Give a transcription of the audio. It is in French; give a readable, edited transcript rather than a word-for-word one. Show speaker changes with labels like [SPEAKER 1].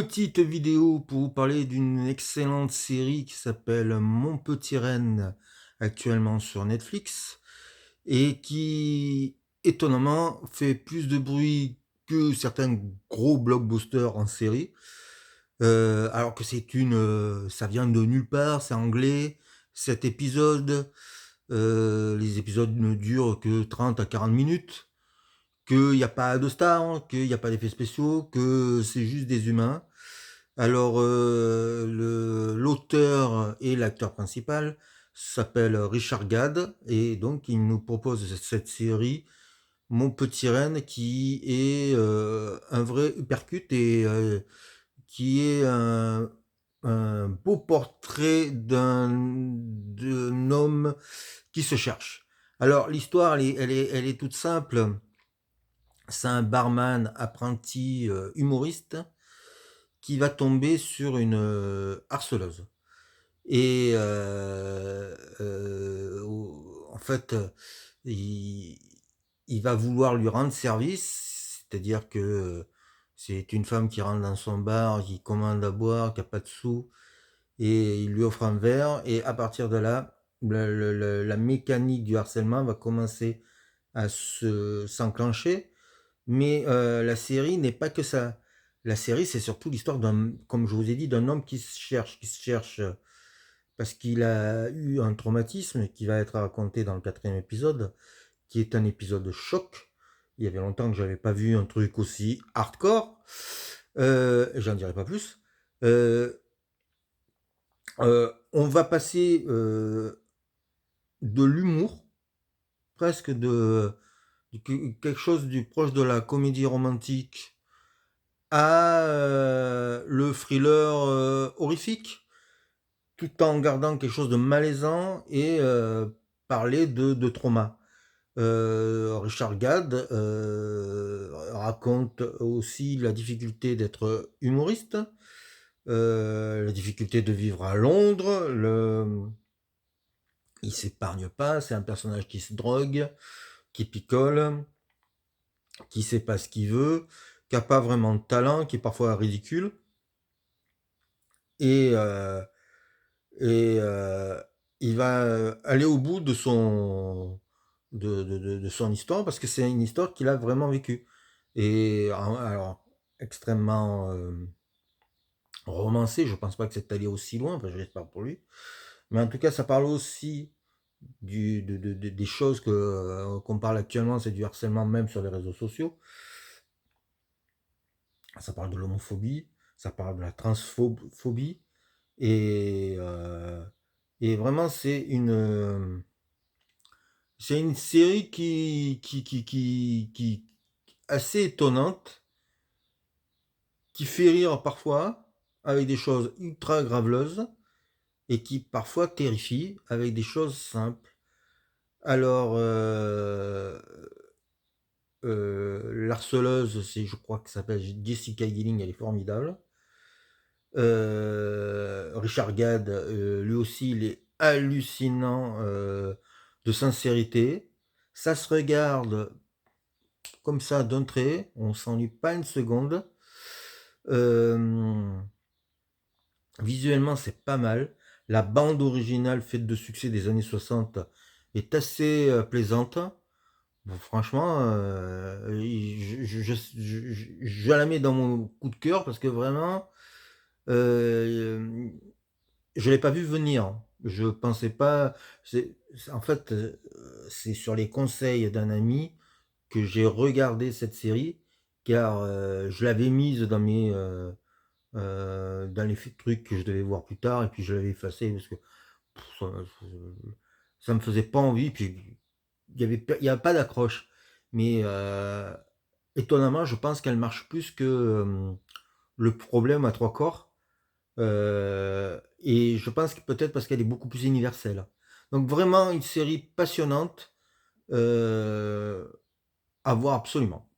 [SPEAKER 1] petite vidéo pour vous parler d'une excellente série qui s'appelle Mon Petit Renne, actuellement sur Netflix, et qui, étonnamment, fait plus de bruit que certains gros blockbusters en série. Alors que ça vient de nulle part, c'est anglais, 7 épisodes, les épisodes ne durent que 30 à 40 minutes, qu'il n'y a pas de stars, qu'il n'y a pas d'effets spéciaux, que c'est juste des humains. Alors, l'auteur et l'acteur principal s'appelle Richard Gad, et donc il nous propose cette série Mon Petit Renne, qui est un vrai uppercut et qui est un beau portrait d'un homme qui se cherche. Alors l'histoire, elle est toute simple. C'est un barman apprenti humoriste qui va tomber sur une harceleuse. Et en fait, il, il va vouloir lui rendre service, c'est-à-dire que c'est une femme qui rentre dans son bar, qui commande à boire, qui n'a pas de sous, et il lui offre un verre, et à partir de là, la mécanique du harcèlement va commencer à s'enclencher. Mais la série n'est pas que ça. La série, c'est surtout l'histoire d'un, comme je vous ai dit, d'un homme qui se cherche parce qu'il a eu un traumatisme qui va être raconté dans le 4e épisode, qui est un épisode de choc. Il y avait longtemps que j'avais pas vu un truc aussi hardcore. J'en dirai pas plus. Euh, on va passer de l'humour, presque quelque chose du proche de la comédie romantique, à le thriller horrifique, tout en gardant quelque chose de malaisant et parler de trauma. Richard Gad raconte aussi la difficulté d'être humoriste, la difficulté de vivre à Londres. Il s'épargne pas, c'est un personnage qui se drogue, qui picole, qui sait pas ce qu'il veut, qui a pas vraiment de talent, qui est parfois ridicule. Et et il va aller au bout de son histoire, parce que c'est une histoire qu'il a vraiment vécue. Et alors, extrêmement romancé, je pense pas que c'est allé aussi loin, enfin, je l'espère pour lui. Mais en tout cas, ça parle aussi des choses qu'on parle actuellement, c'est du harcèlement même sur les réseaux sociaux. Ça parle de l'homophobie, ça parle de la transphobie. Et, et vraiment, c'est une série qui assez étonnante, qui fait rire parfois, avec des choses ultra graveleuses, et qui parfois terrifie, avec des choses simples. Alors, l'harceleuse, je crois que ça s'appelle Jessica Gilling, elle est formidable. Richard Gad, lui aussi, il est hallucinant de sincérité. Ça se regarde comme ça d'un trait, on s'ennuie pas une seconde. Euh, Visuellement, c'est pas mal. La bande originale faite de succès des années 60 est assez plaisante. Bon, franchement, je la mets dans mon coup de cœur parce que vraiment, euh, je l'ai pas vu venir. Je pensais pas. En fait, c'est sur les conseils d'un ami que j'ai regardé cette série, car je l'avais mise dans les trucs que je devais voir plus tard, et puis je l'avais effacée parce que pff, ça me faisait pas envie. Puis il y a pas d'accroche. Mais étonnamment, je pense qu'elle marche plus que le problème à trois corps. Et je pense que peut-être parce qu'elle est beaucoup plus universelle. Donc vraiment une série passionnante, à voir absolument.